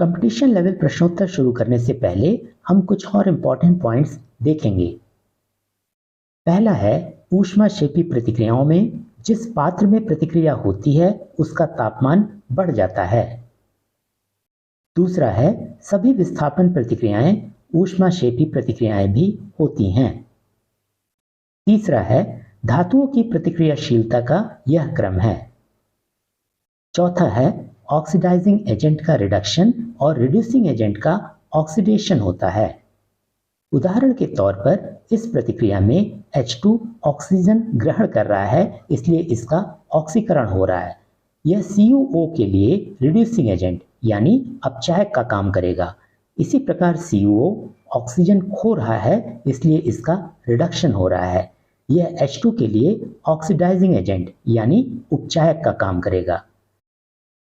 Competition level प्रश्नोत्तर शुरू करने से पहले हम कुछ और इंपॉर्टेंट पॉइंट्स देखेंगे। पहला है, ऊष्माक्षेपी प्रतिक्रियाओं में जिस पात्र में प्रतिक्रिया होती है उसका तापमान बढ़ जाता है। दूसरा है, सभी विस्थापन प्रतिक्रियाएं ऊष्माक्षेपी प्रतिक्रियाएं भी होती हैं। तीसरा है, धातुओं की प्रतिक्रियाशीलता का यह क्रम है। चौथा है, ऑक्सीडाइजिंग एजेंट का रिडक्शन और रिड्यूसिंग एजेंट का ऑक्सीडेशन होता है। उदाहरण के तौर पर इस प्रतिक्रिया में H2 ऑक्सीजन ग्रहण कर रहा है, इसलिए इसका ऑक्सीकरण हो रहा है। यह CuO के लिए रिड्यूसिंग एजेंट यानी अपचायक का काम करेगा। इसी प्रकार CuO ऑक्सीजन खो रहा है, इसलिए इसका रिडक्शन हो रहा है। यह H2 के लिए ऑक्सीडाइजिंग एजेंट यानी उपचायक का काम करेगा।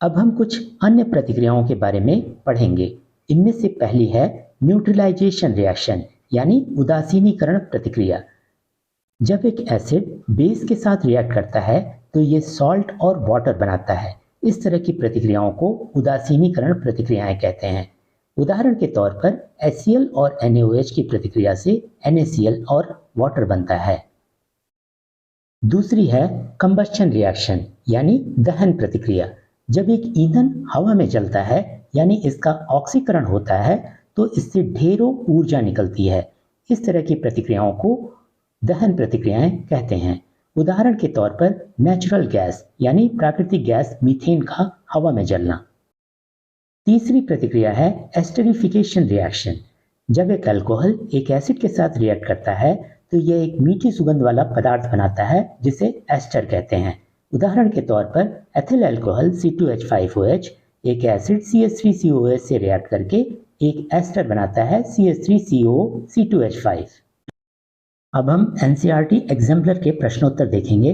अब हम कुछ अन्य प्रतिक्रियाओं के बारे में पढ़ेंगे। इनमें से पहली है न्यूट्रलाइजेशन रिएक्शन यानी उदासीनीकरण प्रतिक्रिया। जब एक एसिड बेस के साथ रिएक्ट करता है तो ये सॉल्ट और वाटर बनाता है। इस तरह की प्रतिक्रियाओं को उदासीनीकरण प्रतिक्रियाएं कहते हैं। उदाहरण के तौर पर HCl और NaOH की प्रतिक्रिया से NaCl और वाटर बनता है। दूसरी है कंबस्शन रिएक्शन यानी दहन प्रतिक्रिया। जब एक ईंधन हवा में जलता है यानी इसका ऑक्सीकरण होता है तो इससे ढेरों ऊर्जा निकलती है। इस तरह की प्रतिक्रियाओं को दहन प्रतिक्रियाएं कहते हैं। उदाहरण के तौर पर नेचुरल गैस यानी प्राकृतिक गैस मीथेन का हवा में जलना। तीसरी प्रतिक्रिया है एस्टरिफिकेशन रिएक्शन। जब एक अल्कोहल एक एसिड के साथ रिएक्ट करता है तो यह एक मीठी सुगंध वाला पदार्थ बनाता है जिसे एस्टर कहते हैं। उदाहरण के तौर पर एथिल अल्कोहल C2H5OH एक एसिड CH3COOH से रिएक्ट करके एक एस्टर बनाता है CH3COC2H5। अब हम NCERT एग्जाम्पलर के प्रश्नोत्तर देखेंगे।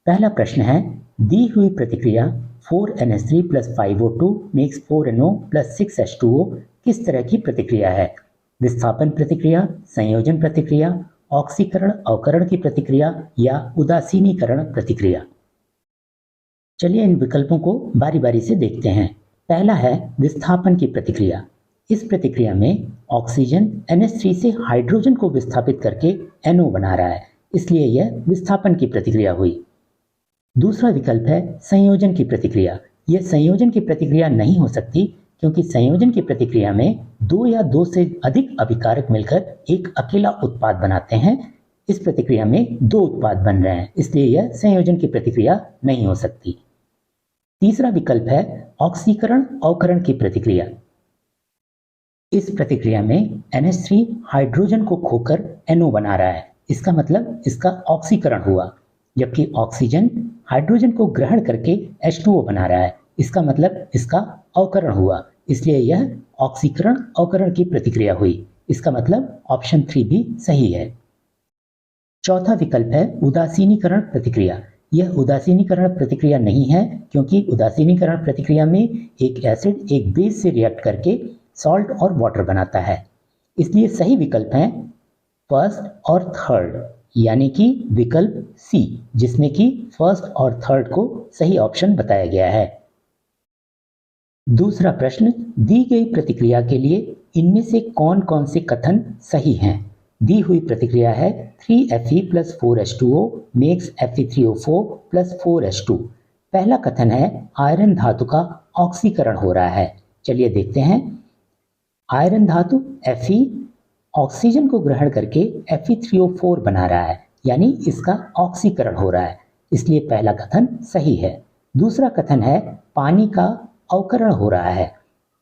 पहला प्रश्न है, दी हुई प्रतिक्रिया 4NH3 + 5O2 makes 4NO + 6H2O किस तरह की प्रतिक्रिया है? विस्थापन प्रतिक्रिया, संयोजन प्रतिक्रिया, ऑक्सीकरण अवकरण की प्रतिक्रिया या उदासीनीकरण प्रतिक्रिया। चलिए इन विकल्पों को बारी बारी से देखते हैं। पहला है विस्थापन की प्रतिक्रिया। इस प्रक्रिया में ऑक्सीजन NH3 से हाइड्रोजन को विस्थापित करके NO बना रहा है, इसलिए यह विस्थापन की प्रतिक्रिया हुई। दूसरा विकल्प है संयोजन की प्रतिक्रिया। यह संयोजन की प्रतिक्रिया नहीं हो सकती क्योंकि संयोजन की प्रतिक्रिया में दो या दो से अधिक अभिकारक मिलकर एक अकेला उत्पाद बनाते हैं। इस प्रक्रिया में दो उत्पाद बन रहे हैं, इसलिए यह संयोजन की प्रतिक्रिया नहीं हो सकती। तीसरा विकल्प है ऑक्सीकरण अवकरण की प्रतिक्रिया। इस प्रतिक्रिया में NH3 हाइड्रोजन को खोकर NO बना रहा है, इसका मतलब इसका ऑक्सीकरण हुआ, जबकि ऑक्सीजन हाइड्रोजन को ग्रहण करके H2O बना रहा है, इसका मतलब इसका अवकरण हुआ, इसलिए यह ऑक्सीकरण अवकरण की प्रतिक्रिया हुई। इसका मतलब ऑप्शन 3 भी सही है। चौथा विकल्प है उदासीनीकरण प्रतिक्रिया। यह उदासीनीकरण प्रतिक्रिया नहीं है क्योंकि उदासीनीकरण प्रतिक्रिया में एक एसिड एक बेस से रिएक्ट करके सॉल्ट और वाटर बनाता है, इसलिए सही विकल्प हैं फर्स्ट और थर्ड, यानी कि विकल्प सी, जिसमें कि फर्स्ट और थर्ड को सही ऑप्शन बताया गया है। दूसरा प्रश्न, दी गई प्रतिक्रिया के लिए इनमें से कौन कौन से कथन सही हैं? दी हुई प्रतिक्रिया है 3Fe + 4H2O makes Fe3O4 + 4H2। पहला कथन है आयरन धातु का ऑक्सीकरण हो रहा है। चलिए देखते हैं। आयरन धातु Fe ऑक्सीजन को ग्रहण करके Fe3O4 बना रहा है, यानी इसका ऑक्सीकरण हो रहा है, इसलिए पहला कथन सही है। दूसरा कथन है पानी का अवकरण हो रहा है।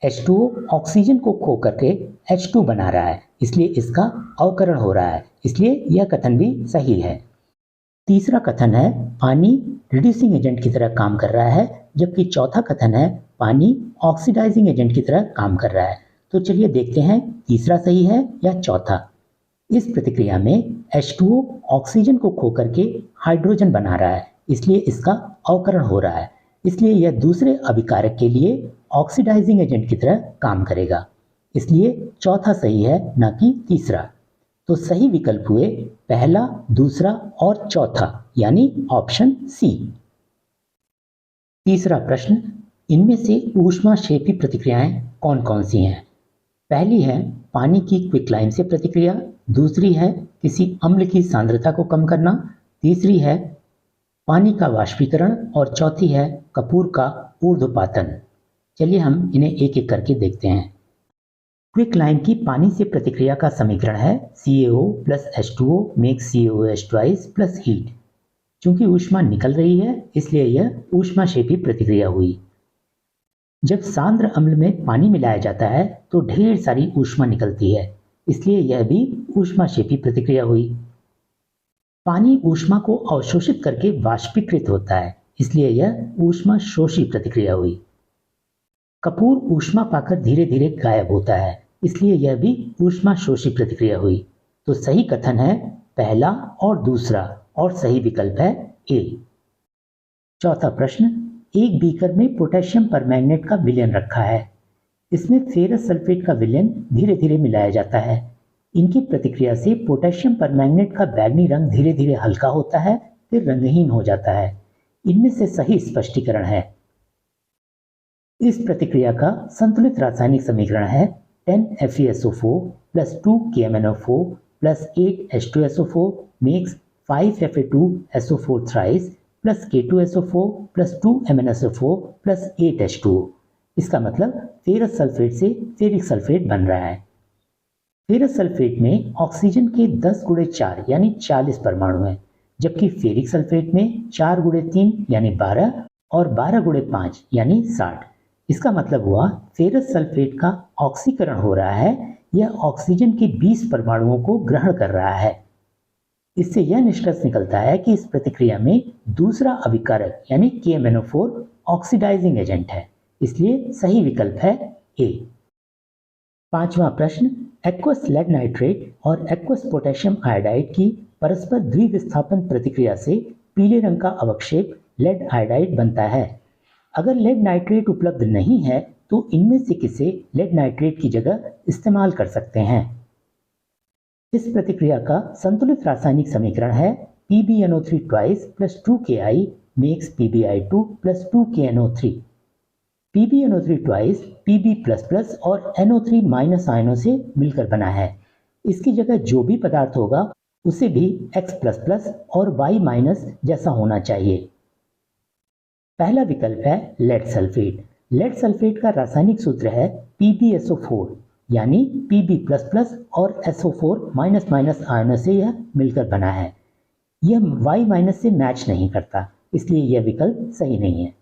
H2O ऑक्सीजन को खो करके H2 बना रहा है, इसलिए इसका अवकरण हो रहा है, इसलिए यह कथन भी सही है। तीसरा कथन है पानी रिड्यूसिंग एजेंट की तरह काम कर रहा है, जबकि चौथा कथन है पानी ऑक्सीडाइजिंग एजेंट की तरह काम कर रहा है। तो चलिए देखते हैं तीसरा सही है या चौथा। इस प्रतिक्रिया में H2O ऑक्सीजन को खो करके हाइड्रोजन बना रहा है, इसलिए इसका अवकरण हो रहा है, इसलिए यह दूसरे अभिकारक के लिए ऑक्सीडाइजिंग एजेंट की तरह काम करेगा, इसलिए चौथा सही है, न कि तीसरा। तो सही विकल्प हुए पहला, दूसरा और चौथा, यानी ऑप्शन सी। तीसरा प्रश्न, इनमें से ऊष्माक्षेपी प्रतिक्रियाएं कौन कौन सी हैं? पहली है पानी की क्विकलाइन से प्रतिक्रिया, दूसरी है किसी अम्ल की सांद्रता को कम करना, तीसरी है पानी का वाष्पीकरण और चौथी है कपूर का ऊर्ध्वपातन। चलिए हम इन्हें एक एक करके देखते हैं। क्विकलाइन की पानी से प्रतिक्रिया का समीकरण है CaO plus H2O makes CaOH twice plus heat. चूंकि ऊष्मा निकल रही है इसलिए यह ऊष्माक्षेपी प्रतिक्रिया हुई। जब सांद्र अम्ल में पानी मिलाया जाता है तो ढेर सारी ऊष्मा निकलती है, इसलिए यह भी ऊष्माक्षेपी प्रतिक्रिया हुई। पानी ऊष्मा को अवशोषित करके वाष्पीकृत होता है, इसलिए यह ऊष्मा शोषी प्रतिक्रिया हुई। कपूर ऊष्मा पाकर धीरे धीरे गायब होता है, इसलिए यह भी ऊष्मा शोषी प्रतिक्रिया हुई। तो सही कथन है पहला और दूसरा, और सही विकल्प है ए। चौथा प्रश्न, एक बीकर में पोटेशियम परमैंगनेट का विलयन रखा है। इसमें फेरस सल्फेट का विलयन धीरे धीरे मिलाया जाता है। इनकी प्रतिक्रिया से पोटेशियम परमैंगनेट का बैंगनी रंग धीरे धीरे हल्का होता है, फिर रंगहीन हो जाता है। इनमें से सही स्पष्टीकरण है। इस प्रतिक्रिया का संतुलित रासायनिक समीकरण है 10FeSO4 plus 2KMnO4 plus 8H2SO4 makes 5Fa2SO4 thrice plus K2SO4 plus 2MnSO4 plus 8H2O। इसका मतलब फेरस सल्फेट से फेरिक सल्फेट बन रहा है। फेरस सल्फेट में ऑक्सीजन के 10 गुणे 4 यानी 40 परमाणु हैं, जबकि फेरिक सल्फेट में 4 गुणे 3 यानी 12 और 12 गुणे 5 यानी 60। इसका मतलब हुआ फेरस सल्फेट का ऑक्सीकरण हो रहा है, यह ऑक्सीजन के 20 परमाणुओं को ग्रहण कर रहा है। इससे यह निष्कर्ष निकलता है कि इस प्रतिक्रिया में दूसरा अभिकारक यानी KMnO4 ऑक्सीडाइजिंग एजेंट है, इसलिए सही विकल्प है ए। पांचवा प्रश्न, एक्वस लेड नाइट्रेट और एक्वस पोटेशियम आयोडाइड की परस्पर द्विविस्थापन प्रतिक्रिया से पीले रंग का अवक्षेप लेड आयोडाइड बनता है। अगर लेड नाइट्रेट उपलब्ध नहीं है तो इनमें से किसे लेड नाइट्रेट की जगह इस्तेमाल कर सकते हैं। इस प्रतिक्रिया का संतुलित रासायनिक समीकरण है PbNO3 twice plus 2Ki makes PbI2 plus 2KNO3। PbNO3 twice Pb++ और NO3 माइनस आयनों से मिलकर बना है। इसकी जगह जो भी पदार्थ होगा उसे भी X++ और Y- जैसा होना चाहिए। पहला विकल्प है लेड सल्फेट। लेड सल्फेट का रासायनिक सूत्र है PbSO4 यानी Pb++ और SO4 आयनों से यह मिलकर बना है। यह Y- से मैच नहीं करता, इसलिए यह विकल्प सही नहीं है।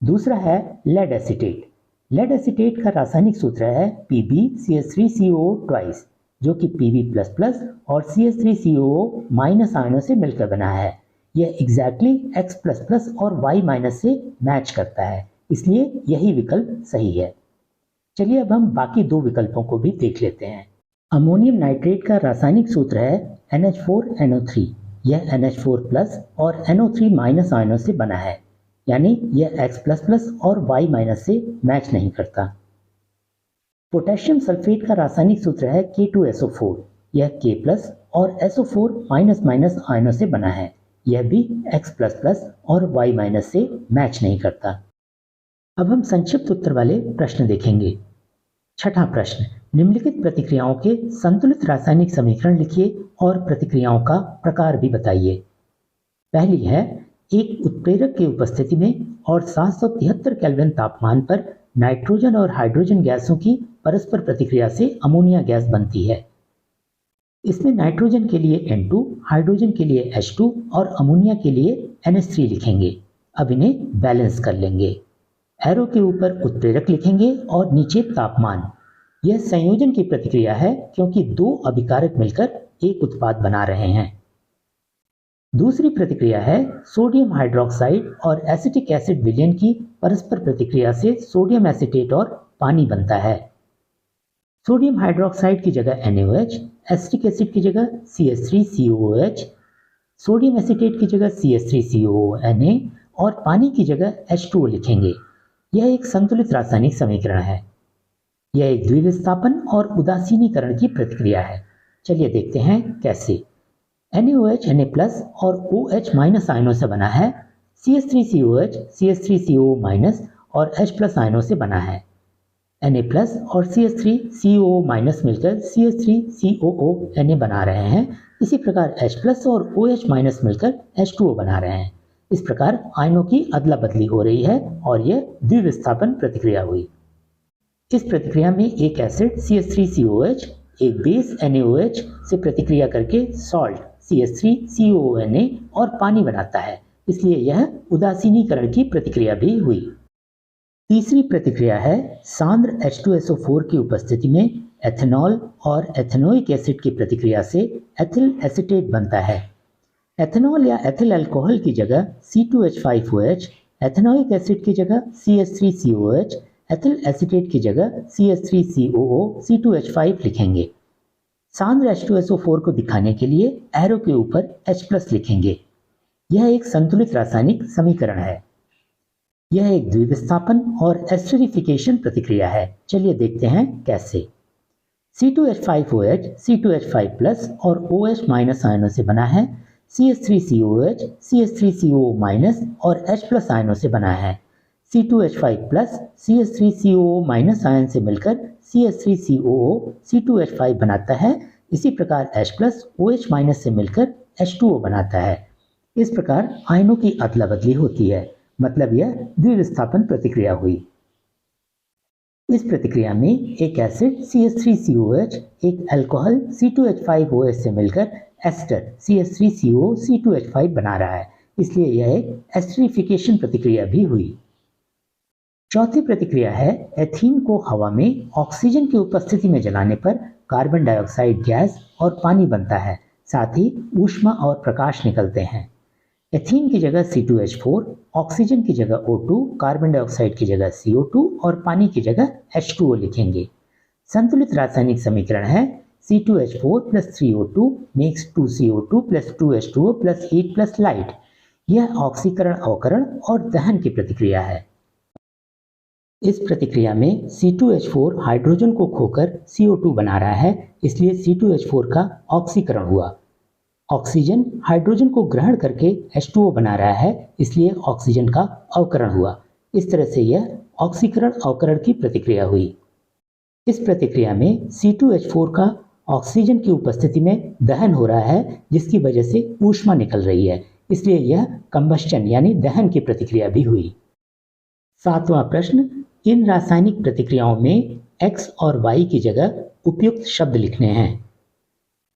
दूसरा है लेड एसीटेट। लेड एसीटेट का रासायनिक सूत्र है PbCH3COO ट्वाइस, जो कि Pb++ और CH3COO- आयनों से मिलकर बना है। यह एग्जैक्टली X++ और Y- से मैच करता है, इसलिए यही विकल्प सही है। चलिए अब हम बाकी दो विकल्पों को भी देख लेते हैं। अमोनियम नाइट्रेट का रासायनिक सूत्र है NH4NO3। यह NH4+ और NO3- आयनों से बना है, यानी यह X++ और Y- से मैच नहीं करता। पोटेशियम सल्फेट का रासायनिक सूत्र है K2SO4। यह K+ और SO4- आयनों से बना है, यह भी X++ और Y- से मैच नहीं करता। अब हम संक्षिप्त उत्तर वाले प्रश्न देखेंगे। छठा प्रश्न, निम्नलिखित प्रतिक्रियाओं के संतुलित रासायनिक समीकरण लिखिए और प्रतिक्रियाओं का प्रकार भी बताइए। पहली है, एक उत्प्रेरक की उपस्थिति में और 773 केल्विन तापमान पर नाइट्रोजन और हाइड्रोजन गैसों की परस्पर प्रतिक्रिया से अमोनिया गैस बनती है। इसमें नाइट्रोजन के लिए N2, हाइड्रोजन के लिए H2 और अमोनिया के लिए NH3 लिखेंगे। अब इन्हें बैलेंस कर लेंगे। एरो के ऊपर उत्प्रेरक लिखेंगे और नीचे तापमान। यह संयोजन की प्रतिक्रिया है क्योंकि दो अभिकारक मिलकर एक उत्पाद बना रहे हैं। दूसरी प्रतिक्रिया है सोडियम हाइड्रोक्साइड और एसिटिक एसिड विलयन की परस्पर प्रतिक्रिया से सोडियम एसीटेट और पानी बनता है। सोडियम हाइड्रोक्साइड की जगह NaOH, एसिटिक एसिड की जगह CH3COOH, सोडियम एसीटेट की जगह CH3COONA और पानी की जगह H2O लिखेंगे। यह एक संतुलित रासायनिक समीकरण है। यह एक द्विविस्थापन और उदासीनीकरण की प्रतिक्रिया है। चलिए देखते हैं कैसे। NaOH Na+ और OH- आयनों से बना है। CH3COH CH3COO- और H+ आयनों से बना है। Na प्लस और CH3COO माइनस मिलकर CH3COO Na बना रहे हैं। इसी प्रकार H प्लस और OH माइनस मिलकर H2O बना रहे हैं। इस प्रकार आयनों की अदला बदली हो रही है और यह द्विविस्थापन प्रतिक्रिया हुई। इस प्रक्रिया में एक एसिड CH3COH एक बेस NaOH से प्रतिक्रिया करके सॉल्ट CH3COONA और पानी बनाता है, इसलिए यह उदासीनीकरण की प्रतिक्रिया भी हुई। तीसरी प्रतिक्रिया है सांद्र H2SO4 की उपस्थिति में एथेनॉल और एथेनोइक एसिड की प्रतिक्रिया से एथिल एसीटेट बनता है। एथेनॉल या एथिल अल्कोहल की जगह C2H5OH, एथेनोइक एसिड की जगह CH3COH, एथिल एसीटेट की जगह CH3COO C2H5 लिखेंगे। सांद्र H2SO4 को दिखाने के लिए एरो के ऊपर H+ लिखेंगे। यह एक संतुलित रासायनिक समीकरण है। यह एक द्विविस्थापन और एस्टरिफिकेशन प्रतिक्रिया है। चलिए देखते हैं कैसे। C2H5OH C2H5+ और OH माइनस आयनों से बना है। CH3COH CH3COO- और H+ आयनों से बना है। C2H5+ CH3COO- आयन से मिलकर CH3COO C2H5 बनाता है। इसी प्रकार H+ OH- से मिलकर H2O बनाता है। इस प्रकार आयनों की अदला बदली होती है, मतलब यह द्विविस्थापन प्रतिक्रिया हुई। इस प्रतिक्रिया में एक एसिड CH3COH एक अल्कोहल C2H5OH से मिलकर एस्टर CH3CO C2H5 बना रहा है, इसलिए यह एक एस्टरिफिकेशन प्रतिक्रिया भी हुई। चौथी प्रतिक्रिया है एथीन को हवा में ऑक्सीजन की उपस्थिति में जलाने पर कार्बन डाइऑक्साइड गैस और पानी बनता है, साथ ही ऊष्मा और प्रकाश निकलते हैं। एथीन की जगह C2H4, ऑक्सीजन की जगह O2, कार्बन डाइऑक्साइड की जगह CO2 और पानी की जगह H2O लिखेंगे। संतुलित रासायनिक समीकरण है C2H4 + 3O2 makes 2CO2 + 2H2O + heat + light। यह ऑक्सीकरण अवकरण और दहन की प्रतिक्रिया है। इस प्रतिक्रिया में C2H4 हाइड्रोजन को खोकर CO2 बना रहा है, इसलिए C2H4 का ऑक्सीकरण हुआ। ऑक्सीजन हाइड्रोजन को ग्रहण करके H2O बना रहा है, इसलिए ऑक्सीजन का अवकरण हुआ। इस तरह से यह ऑक्सीकरण अवकरण की प्रतिक्रिया हुई। इस प्रतिक्रिया में C2H4 का ऑक्सीजन की उपस्थिति में दहन हो रहा है, जिसकी वजह से ऊष्मा निकल रही है, इसलिए यह कंबस्टन यानी दहन की प्रतिक्रिया भी हुई। सातवां प्रश्न, इन रासायनिक प्रतिक्रियाओं में X और Y की जगह उपयुक्त शब्द लिखने हैं।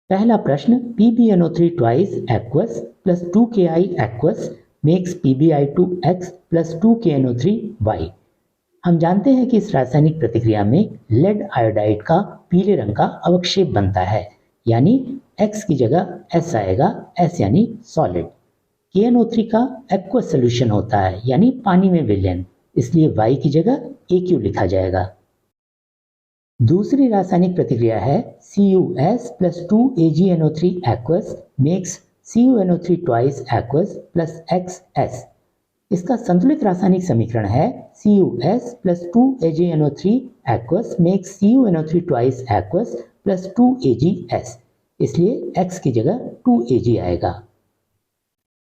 पहला प्रश्न, PbNO3 twice aqueous plus 2Ki aqueous makes PbI2X plus 2KNO3Y। हम जानते हैं कि इस रासायनिक प्रतिक्रिया में लेड आयोडाइड का पीले रंग का अवक्षेप बनता है, यानी X की जगह S आएगा, S यानी सॉलिड। KNO3 का एक्वस सोल्यूशन होता है, यानी पानी में विलयन, इसलिए Y की जगह AQ लिखा जाएगा। दूसरी रासायनिक प्रतिक्रिया है CuS plus 2AgNO3 aqueous makes CuNO3 twice aqueous plus XS। इसका संतुलित रासायनिक समीकरण है CuS plus 2AgNO3 aqueous makes CuNO3 twice aqueous plus 2AgS, इसलिए X की जगह 2Ag आएगा।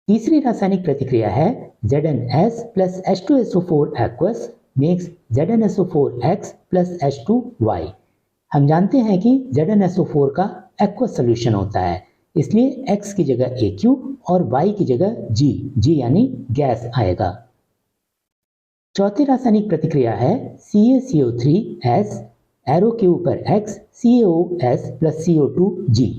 तीसरी रासायनिक प्रतिक्रिया है ZnS plus H2SO4 aqueous makes ZnSO4X plus H2Y। हम जानते हैं कि ZnSO4 का एक्वस सोल्यूशन होता है, इसलिए X की जगह AQ और Y की जगह G यानी गैस आएगा। चौथी रासायनिक प्रतिक्रिया है CaCO3S एरो के ऊपर X CaOS plus CO2G।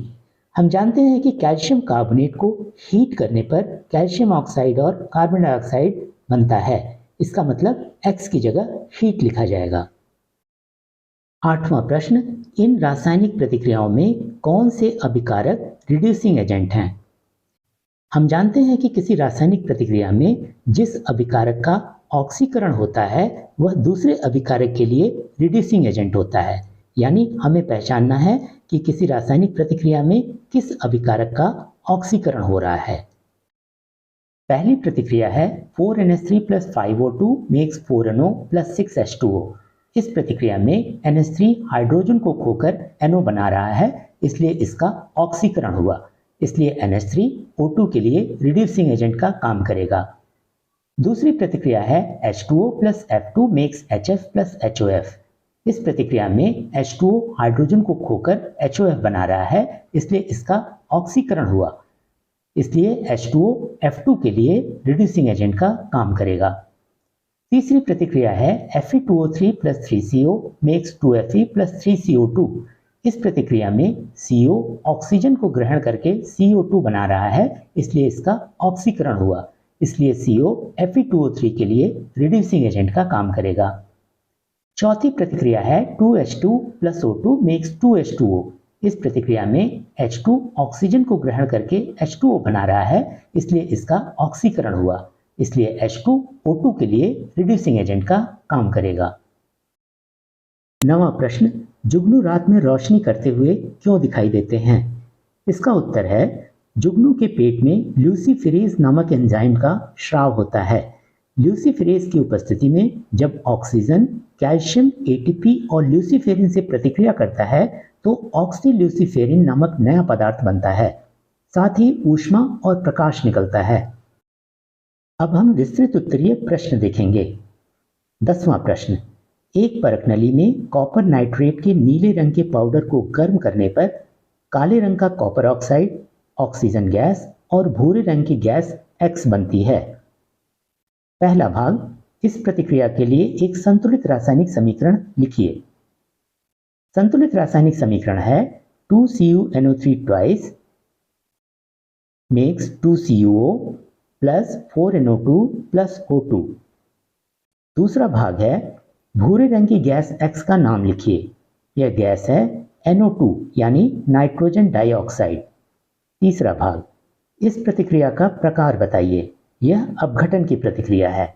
हम जानते हैं कि कैल्शियम कार्बोनेट को हीट करने पर कैल्शियम ऑक्साइड और कार्बन डाइऑक्साइड बनता है, इसका मतलब X की जगह हीट लिखा जाएगा। आठवां प्रश्न, इन रासायनिक प्रतिक्रियाओं में कौन से अभिकारक रिड्यूसिंग एजेंट हैं? हम जानते हैं कि किसी रासायनिक प्रतिक्रिया में जिस अभिकारक का ऑक्सीकरण होता है वह दूसरे अभिकारक के लिए रिड्यूसिंग एजेंट होता है, यानी हमें पहचानना है कि किसी रासायनिक प्रतिक्रिया में किस अभिकारक का ऑक्सीकरण हो रहा है। पहली प्रतिक्रिया है 4NH3 plus 5O2 makes 4NO plus 6H2O। इस प्रतिक्रिया में NH3 हाइड्रोजन को खोकर NO बना रहा है, इसलिए इसका ऑक्सीकरण हुआ, इसलिए NH3 O2 के लिए रिड्यूसिंग एजेंट का काम करेगा। दूसरी प्रतिक्रिया है H2O plus F2 makes HF plus HOF। इस प्रतिक्रिया में H2O हाइड्रोजन को खोकर HOF बना रहा है, इसलिए इसका ऑक्सीकरण हुआ। इसलिए H2O F2 के लिए रिड्यूसिंग एजेंट का काम करेगा। तीसरी प्रतिक्रिया है Fe2O3 + 3CO makes 2Fe + 3CO2। इस प्रतिक्रिया में CO ऑक्सीजन को ग्रहण करके CO2 बना रहा है, इसलिए इसका ऑक्सीकरण हुआ। इसलिए CO Fe2O3 के लिए रिड्यूसिंग एजेंट का काम करेगा। चौथी प्रतिक्रिया है 2H2 + O2 मेक्स 2H2O। इस प्रतिक्रिया में H2 ऑक्सीजन को ग्रहण करके H2O बना रहा है, इसलिए इसका ऑक्सीकरण हुआ। इसलिए H2 O2 के लिए रिड्यूसिंग एजेंट का काम करेगा। 9वां प्रश्न, जुगनू रात में रोशनी करते हुए क्यों दिखाई देते हैं? इसका उत्तर है, जुगनू के पेट में ल्यूसीफेरेज नामक एंजाइम का स्राव होता है। ल्यूसीफेरेज की उपस्थिति में जब ऑक्सीजन, कैल्शियम, एटीपी और ल्यूसीफेरिन से प्रतिक्रिया करता है तो ऑक्सील्यूसीफेरिन नामक नया पदार्थ बनता है। साथ ही ऊष्मा और प्रकाश निकलता है। अब हम विस्तृत उत्तरीय प्रश्न देखेंगे। 10वां प्रश्न, एक परख नली में कॉपर नाइट्रेट के नीले रंग के पाउडर को गर्म करने पर काले रंग का कॉपर ऑक्साइड, ऑक्सीजन गैस और भूरे रंग की गैस X बनती है। पहला भाग, इस प्रतिक्रिया के लिए एक संतुलित रासायनिक समीकरण लिखिए। संतुलित रासायनिक समीकरण है 2CuNO3 twice makes 2CuO + 4NO2 + O2। दूसरा भाग है, भूरे रंग की गैस X का नाम लिखिए। यह गैस है NO2 यानी नाइट्रोजन डाइऑक्साइड। तीसरा भाग, इस प्रतिक्रिया का प्रकार बताइए। यह अपघटन की प्रतिक्रिया है।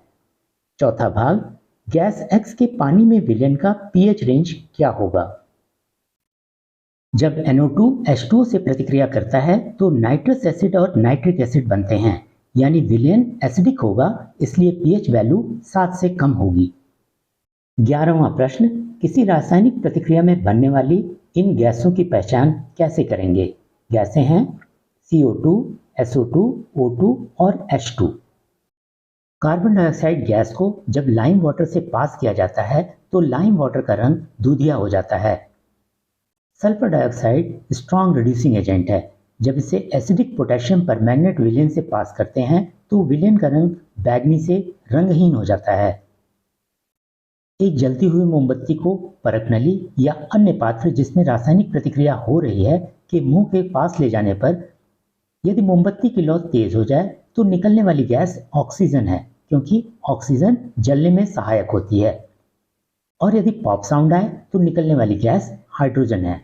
चौथा भाग, गैस X के पानी में विलयन का pH रेंज क्या होगा? जब NO2 H2O से प्रतिक्रिया करता है तो नाइट्रस एसिड और नाइट्रिक एसिड बनते हैं, यानी विलयन एसिडिक होगा, इसलिए pH वैल्यू 7 से कम होगी। 11वां प्रश्न, किसी रासायनिक प्रतिक्रिया में बनने वाली इन गैसों की पहचान कैसे करेंगे? गैसें हैं CO2, SO2, O2 और H2। कार्बन डाइऑक्साइड गैस को जब लाइम वाटर से पास किया जाता है तो लाइम वाटर का रंग दूधिया हो जाता है। Sulphur dioxide strong reducing agent है। जब इसे एसिडिक पोटेशियम परमैंगनेट विलयन से पास करते हैं तो विलयन का रंग बैगनी से रंगहीन हो जाता है। एक जलती हुई मोमबत्ती को परख नली या अन्य पात्र जिसमें रासायनिक प्रतिक्रिया हो रही है के मुंह के पास ले जाने पर यदि मोमबत्ती की लौ तेज हो जाए तो निकलने वाली गैस ऑक्सीजन है, क्योंकि ऑक्सीजन जलने में सहायक होती है। और यदि पॉप साउंड आए तो निकलने वाली गैस हाइड्रोजन है।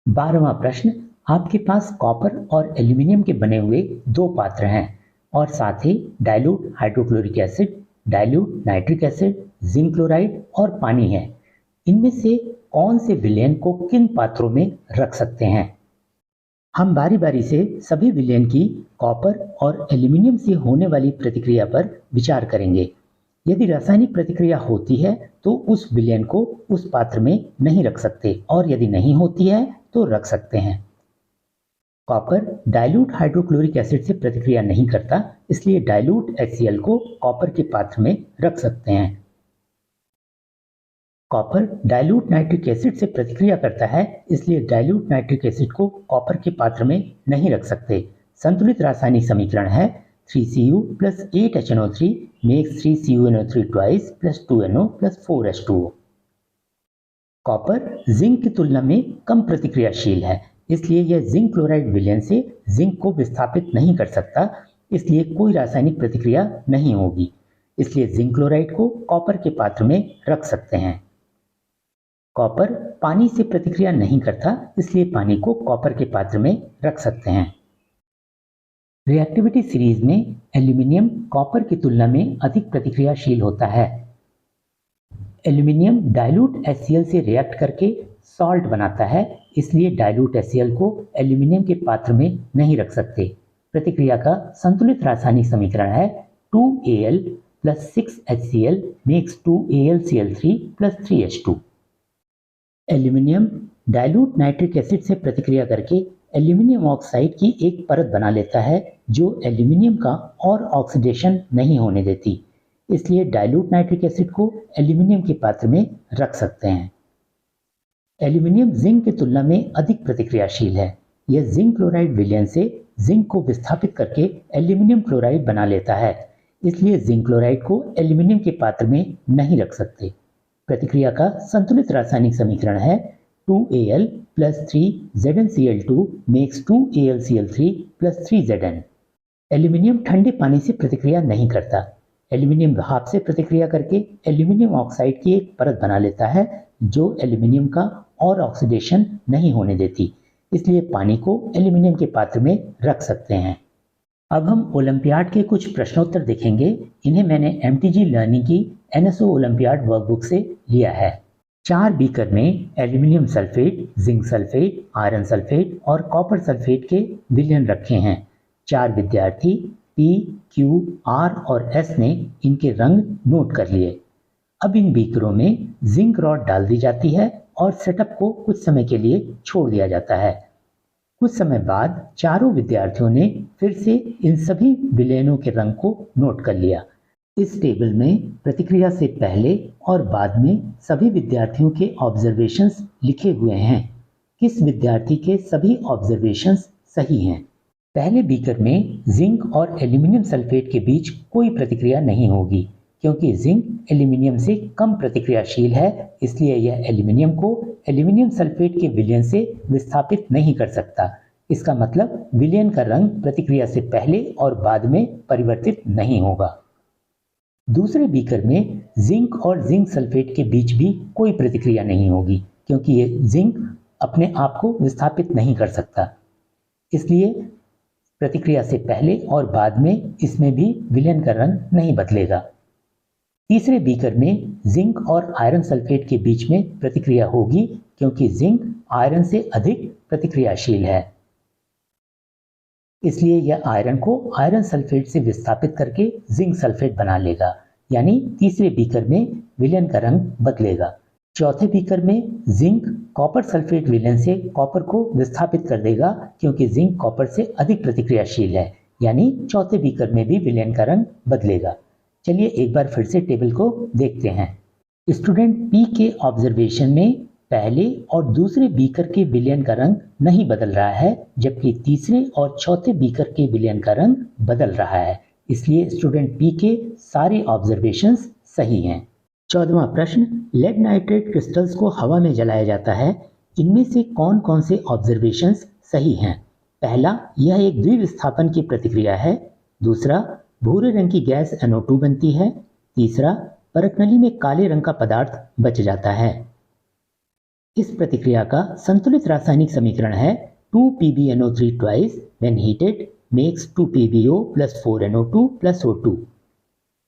12वां प्रश्न, आपके पास कॉपर और एल्यूमिनियम के बने हुए 2 पात्र हैं और साथ ही dilute hydrochloric acid, dilute nitric acid, zinc chloride और पानी है। इनमें से कौन से विलयन को किन पात्रों में रख सकते हैं? हम बारी बारी से सभी विलयन की कॉपर और एल्यूमिनियम से होने वाली प्रतिक्रिया पर विचार करेंगे। यदि रासायनिक प्रतिक्रिया होती है तो उस विलयन को उस पात्र में नहीं रख सकते और यदि नहीं होती है तो रख सकते हैं। कॉपर डाइल्यूट हाइड्रोक्लोरिक एसिड से प्रतिक्रिया नहीं करता, इसलिए डाइल्यूट HCl को कॉपर के पात्र में रख सकते हैं। कॉपर डाइल्यूट नाइट्रिक एसिड से प्रतिक्रिया करता है, इसलिए डाइल्यूट नाइट्रिक एसिड को कॉपर के पात्र में नहीं रख सकते। संतुलित रासायनिक समीकरण है 3Cu + 8HNO3 makes 3CuNO3 twice + 2NO + 4H2O। Copper zinc की तुलना में कम प्रतिक्रियाशील है, इसलिए यह जिंक क्लोराइड विलयन से जिंक को विस्थापित नहीं कर सकता, इसलिए कोई रासायनिक प्रतिक्रिया नहीं होगी। इसलिए जिंक क्लोराइड को कॉपर के पात्र में रख सकते हैं। कॉपर पानी से प्रतिक्रिया नहीं करता, इसलिए पानी को कॉपर के पात्र में रख सकते हैं। रिएक्टिविटी सीरीज में एल्यूमिनियम कॉपर की तुलना में अधिक प्रतिक्रियाशील होता है। एल्यूमिनियम डाइल्यूट HCl से रिएक्ट करके सॉल्ट बनाता है, इसलिए डाइल्यूट HCl को एल्यूमिनियम के पात्र में नहीं रख सकते। प्रतिक्रिया का संतुलित रासायनिक समीकरण है 2Al + 6HCl makes 2AlCl3 + 3H2। Aluminium dilute nitric acid से प्रतिक्रिया करके एल्यूमिनियम ऑक्साइड की एक परत बना लेता है जो एल्यूमिनियम का और ऑक्सीडेशन नहीं होने देती। इसलिए डाइल्यूट नाइट्रिक एसिड को एल्यूमिनियम के पात्र में रख सकते हैं। एल्यूमिनियम जिंक की तुलना में अधिक प्रतिक्रियाशील है। यह जिंक क्लोराइड विलयन से जिंक को विस्थापित करके एल्यूमिनियम क्लोराइड बना लेता है, इसलिए जिंक क्लोराइड को एल्यूमिनियम के पात्र में नहीं रख सकते। प्रतिक्रिया का संतुलित रासायनिक समीकरण है 2Al plus 3ZnCl2 makes 2AlCl3 plus 3Zn। Aluminium ठंडे पानी से प्रतिक्रिया नहीं करता। एल्यूमिनियम भाप से प्रतिक्रिया करके एल्यूमिनियम ऑक्साइड की एक परत बना लेता है जो एल्यूमिनियम का और ऑक्सीडेशन नहीं होने देती, इसलिए पानी को एल्यूमिनियम के पात्र में रख सकते हैं। अब हम ओलंपियाड के कुछ प्रश्नोत्तर देखेंगे। इन्हें मैंने MTG लर्निंग की NSO ओलंपियाड वर्कबुक से लिया है। 4 बीकर में aluminium sulphate, zinc sulphate, iron sulphate और कॉपर सल्फेट के विलयन रखे हैं। 4 विद्यार्थी P, Q, R और S ने इनके रंग नोट कर लिए। अब इन बीकरों में जिंक रॉड डाल दी जाती है और सेटअप को कुछ समय के लिए छोड़ दिया जाता है। कुछ समय बाद चारों विद्यार्थियों ने फिर से इन सभी विलयनों के रंग को नोट कर लिया। इस टेबल में प्रतिक्रिया से पहले और बाद में सभी विद्यार्थियों के ऑब्जर्वेशंस लिखे हुए हैं। किस विद्यार्थी के सभी ऑब्जर्वेशंस सही हैं? पहले बीकर में जिंक और एल्यूमिनियम सल्फेट के बीच कोई प्रतिक्रिया नहीं होगी, क्योंकि जिंक एल्यूमिनियम से कम प्रतिक्रियाशील है, इसलिए यह एल्यूमिनियम को एल्यूमिनियम सल्फेट के विलयन से विस्थापित नहीं कर सकता। इसका मतलब विलयन का रंग प्रतिक्रिया से पहले और बाद में परिवर्तित नहीं होगा। दूसरे बीकर में जिंक और जिंक सल्फेट के बीच भी कोई प्रतिक्रिया नहीं होगी, क्योंकि ये जिंक अपने आप को विस्थापित नहीं कर सकता, इसलिए प्रतिक्रिया से पहले और बाद में इसमें भी विलयन का रंग नहीं बदलेगा। तीसरे बीकर में जिंक और आयरन सल्फेट के बीच में प्रतिक्रिया होगी, क्योंकि जिंक आयरन से अधिक प्रतिक्रियाशील है, इसलिए यह आयरन को आयरन सल्फेट से विस्थापित करके जिंक सल्फेट बना लेगा, यानी तीसरे बीकर में विलयन का रंग बदलेगा। चौथे बीकर में जिंक कॉपर सल्फेट विलयन से कॉपर को विस्थापित कर देगा, क्योंकि जिंक कॉपर से अधिक प्रतिक्रियाशील है, यानी चौथे बीकर में भी विलयन का रंग बदलेगा। चलिए एक बार फिर से टेबल को देखते हैं। स्टूडेंट P के ऑब्जर्वेशन में पहले और दूसरे बीकर के विलयन का रंग नहीं बदल रहा है, जबकि तीसरे और चौथे बीकर के विलयन का रंग बदल रहा है, इसलिए स्टूडेंट P के सारे ऑब्जर्वेशंस सही हैं। 14वां प्रश्न, लेड नाइट्रेट क्रिस्टल्स को हवा में जलाया जाता है, इनमें से कौन कौन से ऑब्जर्वेशंस सही हैं? पहला, यह एक द्विविस्थापन की प्रतिक्रिया है। दूसरा, भूरे रंग की गैस NO2 बनती है। तीसरा, परत नली में काले रंग का पदार्थ बच जाता है। इस प्रतिक्रिया का संतुलित रासायनिक समीकरण है 2PbNO3 twice when heated makes 2PbO plus 4NO2 plus O2।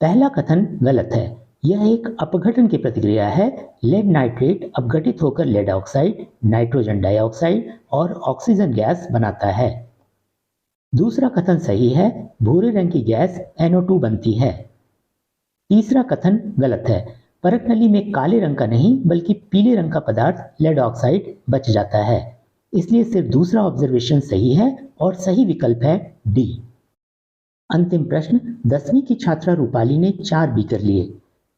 पहला कथन गलत है। यह एक अपघटन की प्रतिक्रिया है। लेड नाइट्रेट अपघटित होकर लेड ऑक्साइड, नाइट्रोजन डाइऑक्साइड और ऑक्सीजन गैस बनाता है। दूसरा कथन सही है, भूरे रंग की गैस NO2 बनती है। तीसरा कथन गलत है। परत नली में काले रंग का नहीं बल्कि पीले रंग का पदार्थ लेड ऑक्साइड बच जाता है, इसलिए सिर्फ दूसरा ऑब्जर्वेशन सही है और सही विकल्प है डी। अंतिम प्रश्न, 10वीं की छात्रा रूपाली ने 4 बीकर लिए।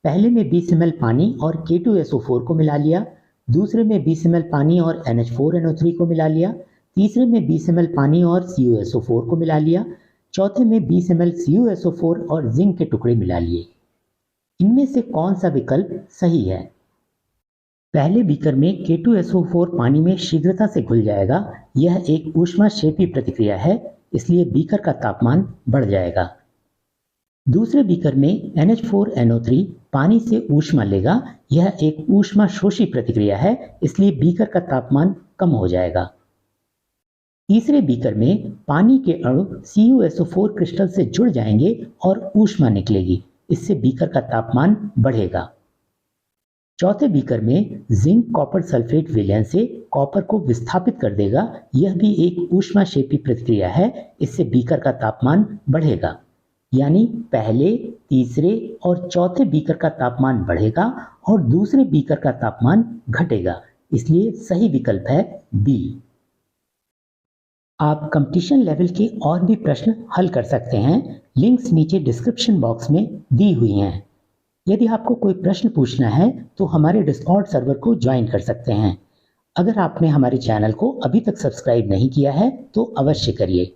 पहले में 20 ml पानी और K2SO4 को मिला लिया, दूसरे में 20 ml पानी और NH4NO3 को मिला लिया, तीसरे में 20 ml पानी और CuSO4 को मिला लिया, चौथे में 20 ml CuSO4 और जिंक के टुकड़े मिला लिए। इनमें से कौन सा विकल्प सही है? पहले बीकर में K2SO4 पानी में शीघ्रता से घुल जाएगा। यह एक ऊष्माक्षेपी प्रतिक्रिया है, इसलिए बीकर का तापमान बढ़ जाएगा। दूसरे बीकर में NH4NO3 पानी से ऊष्मा लेगा। यह एक ऊष्माशोषी प्रतिक्रिया है, इसलिए बीकर का तापमान कम हो जाएगा। तीसरे बीकर में पानी के अणु CuSO4 क्रिस्टल से जुड़ जाएंगे और ऊष्मा निकलेगी, इससे बीकर का तापमान बढ़ेगा। चौथे बीकर में जिंक कॉपर सल्फेट विलयन से कॉपर को विस्थापित कर देगा। यह भी एक ऊष्माक्षेपी प्रतिक्रिया है, इससे बीकर का तापमान बढ़ेगा, यानी पहले, तीसरे और चौथे बीकर का तापमान बढ़ेगा और दूसरे बीकर का तापमान घटेगा, इसलिए सही विकल्प है बी। आप कंपटीशन लेवल के और भी प्रश्न हल कर सकते हैं। लिंक्स नीचे डिस्क्रिप्शन बॉक्स में दी हुई हैं। यदि आपको कोई प्रश्न पूछना है तो हमारे डिस्कॉर्ड सर्वर को ज्वाइन कर सकते हैं। अगर आपने हमारे चैनल को अभी तक सब्सक्राइब नहीं किया है तो अवश्य करिए।